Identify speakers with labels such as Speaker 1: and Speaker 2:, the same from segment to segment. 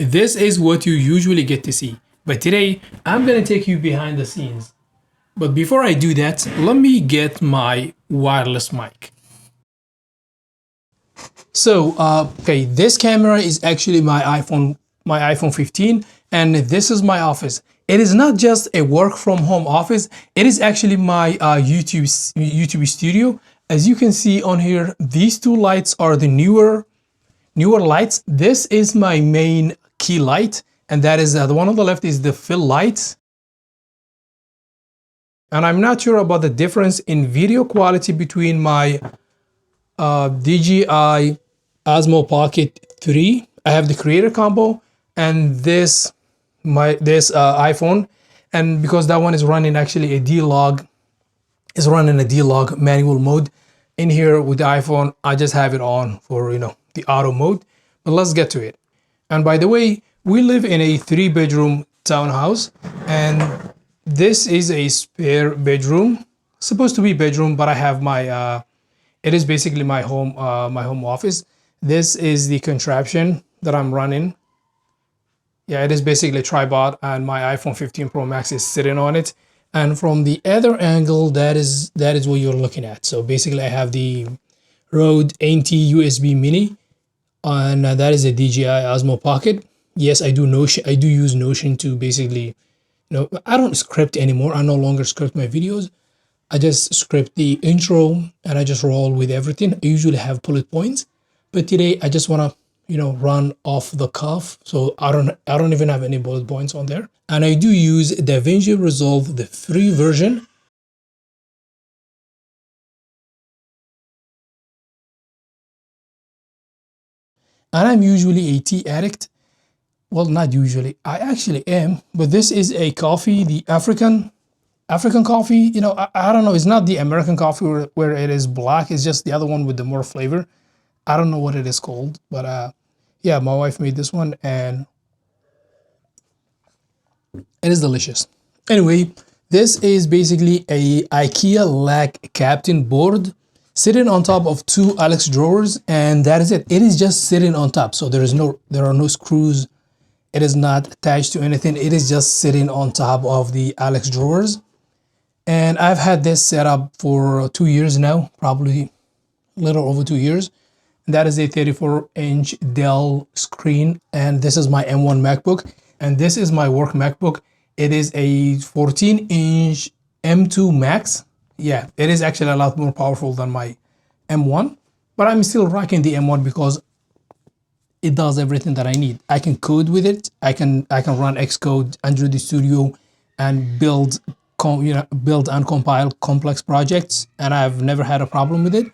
Speaker 1: This is what you usually get to see. But today, I'm gonna take you behind the scenes. But before I do that, let me get my wireless mic. So, okay, this camera is actually my iPhone 15, and this is my office. It is not just a work from home office. It is actually my YouTube studio. As you can see on here, these two lights are the newer lights. This is my main key light, and that is the one on the left is the fill light. And I'm not sure about the difference in video quality between my DJI Osmo Pocket 3. I have the creator combo and this iPhone, and because that one is running actually a D-Log, is running a D-Log manual mode. In here with the iPhone, I just have it on for the auto mode. But let's get to it. And by the way, we live in a 3-bedroom townhouse, and this is a spare bedroom, supposed to be bedroom, but I have my it is basically my home office. This is the contraption that I'm running. Yeah, it is basically a tripod, and my iPhone 15 Pro Max is sitting on it. And from the other angle, that is what you're looking at. So basically, I have the Rode NT USB Mini, and that is a DJI Osmo Pocket. Yes, I do use Notion to basically, I don't script anymore. I no longer script my videos. I just script the intro and I just roll with everything. I usually have bullet points, but today I just want to run off the cuff, so I don't even have any bullet points on there. And I do use DaVinci Resolve, the free version. And I'm usually a tea addict. Well, not usually, I actually am, but this is a coffee, the African coffee. I don't know, it's not the American coffee where it is black, it's just the other one with the more flavor. I don't know what it is called, but yeah, my wife made this one and it is delicious. Anyway, this is basically a IKEA Lack Captain board sitting on top of 2 Alex drawers, and that is it. It is just sitting on top, so there are no screws. It is not attached to anything. It is just sitting on top of the Alex drawers. And I've had this set up for 2 years now, probably a little over 2 years. And that is a 34-inch Dell screen, and this is my M1 MacBook, and this is my work MacBook. It is a 14-inch M2 Max. Yeah, it is actually a lot more powerful than my M1, but I'm still rocking the M1 because it does everything that I need. I can code with it. I can run Xcode, Android Studio, and build and compile complex projects, and I've never had a problem with it.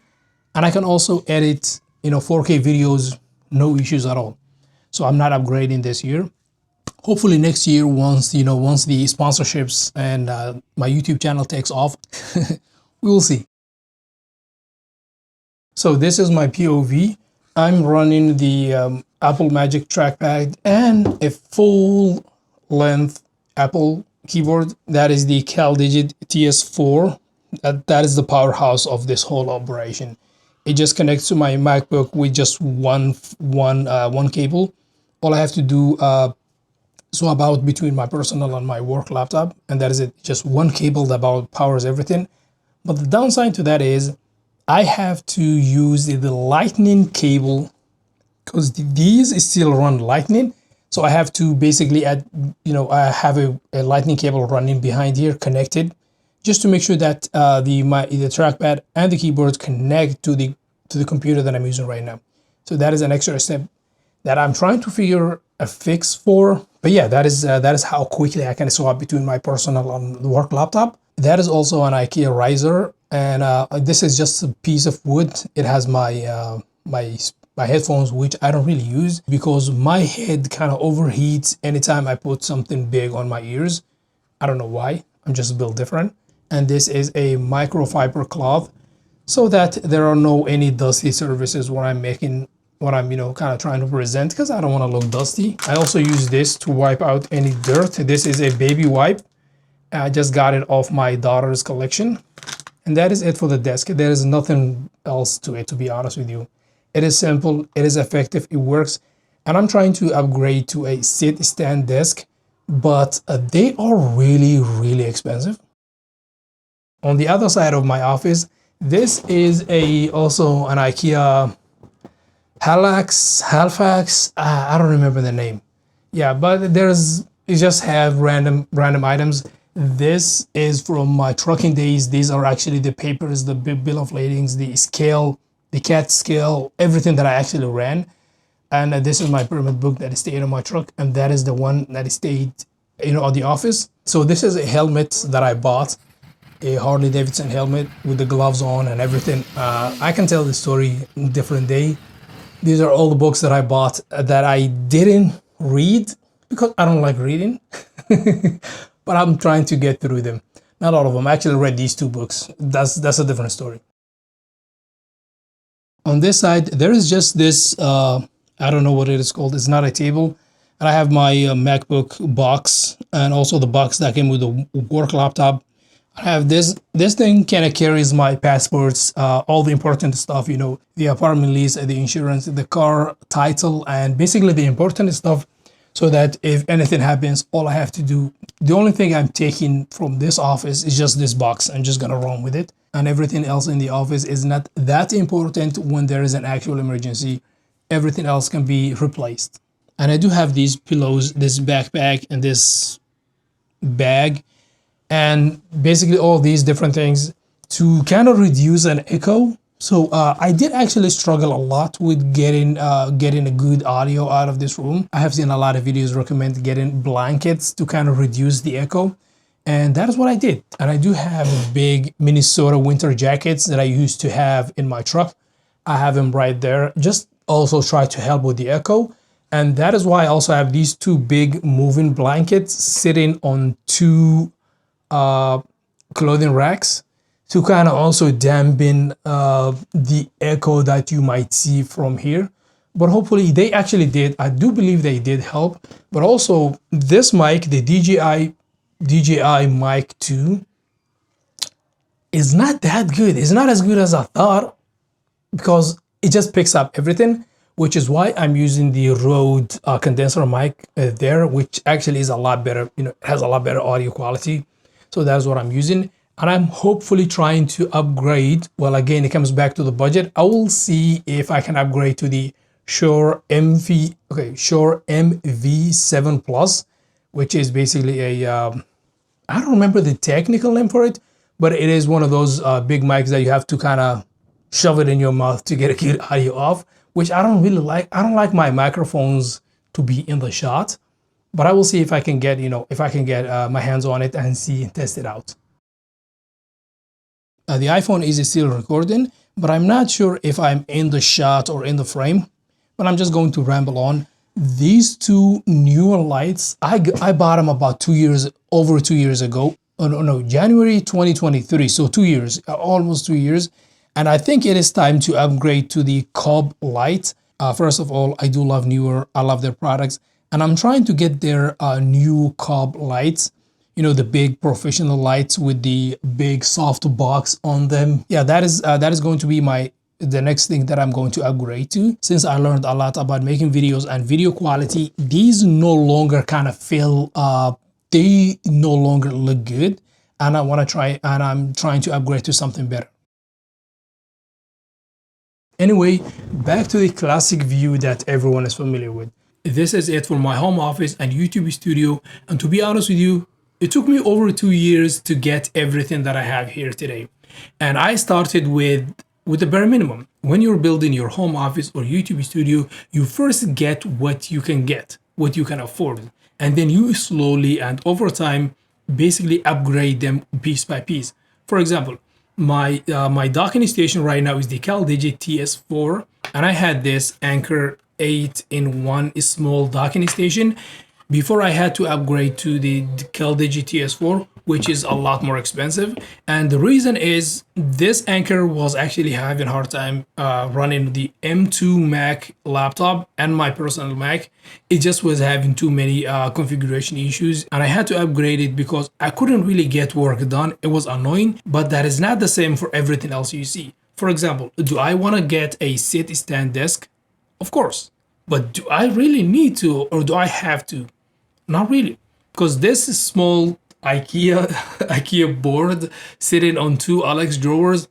Speaker 1: And I can also edit 4K videos, no issues at all. So I'm not upgrading this year. Hopefully next year, once the sponsorships and my YouTube channel takes off, we will see. So this is my POV. I'm running the Apple Magic trackpad and a full length Apple keyboard. That is the CalDigit TS4. That is the powerhouse of this whole operation. It just connects to my MacBook with just one cable. All I have to do swap out between my personal and my work laptop, and that is it. Just one cable that about powers everything. But the downside to that is I have to use the lightning cable because these still run lightning. So I have to basically add, I have a lightning cable running behind here connected, just to make sure that the trackpad and the keyboard connect to the computer that I'm using right now. So that is an extra step that I'm trying to figure a fix for. But yeah, that is how quickly I can swap between my personal and the work laptop. That is also an IKEA riser, and this is just a piece of wood. It has my my headphones, which I don't really use because my head kind of overheats anytime I put something big on my ears. I don't know why. I'm just built different. And this is a microfiber cloth so that there are no any dusty surfaces when I'm making what I'm kind of trying to present, because I don't want to look dusty. I also use this to wipe out any dirt. This is a baby wipe. I just got it off my daughter's collection. And that is it for the desk. There is nothing else to it, to be honest with you. It is simple, it is effective, it works. and I'm trying to upgrade to a sit stand desk, but they are really expensive. On the other side of my office, this is a also an IKEA Halifax. I don't remember the name. Yeah, but there's you just have random items. This is from my trucking days. These are actually the papers, the bill of ladings, the scale, the CAT scale, everything that I actually ran. And this is my permit book that stayed on my truck, and that is the one that stayed, at the office. So this is a helmet that I bought, a Harley Davidson helmet with the gloves on and everything. I can tell the story in different day. These are all the books that I bought that I didn't read because I don't like reading, but I'm trying to get through them. Not all of them. I actually read these two books. That's a different story. On this side, there is just this, I don't know what it is called. It's not a table. And I have my MacBook box and also the box that came with the work laptop. I have this thing kind of carries my passports, all the important stuff, the apartment lease, the insurance, the car title, and basically the important stuff, so that if anything happens, all I have to do, the only thing I'm taking from this office is just this box. I'm just gonna run with it, and everything else in the office is not that important. When there is an actual emergency, everything else can be replaced. And I do have these pillows, this backpack, and this bag, and basically all these different things to kind of reduce an echo. So I did actually struggle a lot with getting a good audio out of this room. I have seen a lot of videos recommend getting blankets to kind of reduce the echo, and that is what I did. And I do have big Minnesota winter jackets that I used to have in my truck. I have them right there, just also try to help with the echo. And that is why I also have these two big moving blankets sitting on two clothing racks to kind of also dampen the echo that you might see from here. But hopefully they actually did. I do believe they did help. But also this mic, the DJI mic 2, is not that good. It's not as good as I thought, because it just picks up everything, which is why I'm using the Rode condenser mic there, which actually is a lot better, has a lot better audio quality. So that's what I'm using. And I'm hopefully trying to upgrade. Well, again, it comes back to the budget. I will see if I can upgrade to the Shure MV7 Plus, which is basically a, I don't remember the technical name for it, but it is one of those big mics that you have to kind of shove it in your mouth to get a good audio off, which I don't really like. I don't like my microphones to be in the shot, but I will see if I can get, my hands on it and see and test it out. The iPhone is still recording, but I'm not sure if I'm in the shot or in the frame, but I'm just going to ramble on. These two newer lights, I bought them about over 2 years ago. Oh, no, January 2023, so 2 years, almost 2 years. And I think it is time to upgrade to the COLLABS light. First of all, I do love Neewer. I love their products, and I'm trying to get their new COLLABS lights. The big professional lights with the big soft box on them. Yeah, that is going to be the next thing that I'm going to upgrade to. Since I learned a lot about making videos and video quality, these no longer kind of feel they no longer look good, and I'm trying to upgrade to something better. Anyway, back to the classic view that everyone is familiar with. This is it for my home office and YouTube studio, and to be honest with you, it took me over 2 years to get everything that I have here today. And I started with the bare minimum. When you're building your home office or YouTube studio, you first get what you can get, what you can afford. And then you slowly and over time basically upgrade them piece by piece. For example, my docking station right now is the CalDigit TS4, and I had this Anchor 8-in-1 small docking station before I had to upgrade to the CalDigit TS4, which is a lot more expensive. And the reason is this Anchor was actually having a hard time running the M2 Mac laptop and my personal Mac. It just was having too many configuration issues, and I had to upgrade it because I couldn't really get work done. It was annoying, but that is not the same for everything else you see. For example, do I want to get a sit stand desk? Of course. But do I really need to, or do I have to? Not really, because this small IKEA IKEA board sitting on two Alex drawers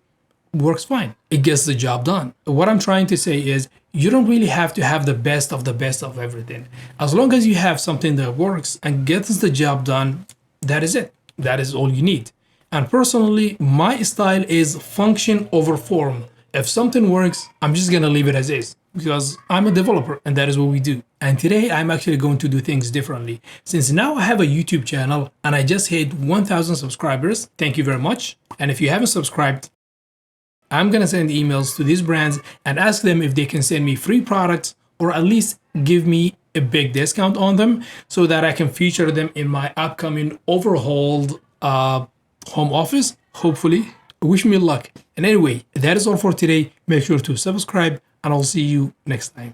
Speaker 1: works fine. It gets the job done. What I'm trying to say is you don't really have to have the best of everything. As long as you have something that works and gets the job done, that is it. That is all you need. And personally, my style is function over form. If something works, I'm just gonna leave it as is because I'm a developer and that is what we do. And today I'm actually going to do things differently. Since now I have a YouTube channel and I just hit 1,000 subscribers, thank you very much. And if you haven't subscribed, I'm gonna send emails to these brands and ask them if they can send me free products or at least give me a big discount on them so that I can feature them in my upcoming overhauled home office, hopefully. Wish me luck. And anyway, that is all for today. Make sure to subscribe and I'll see you next time.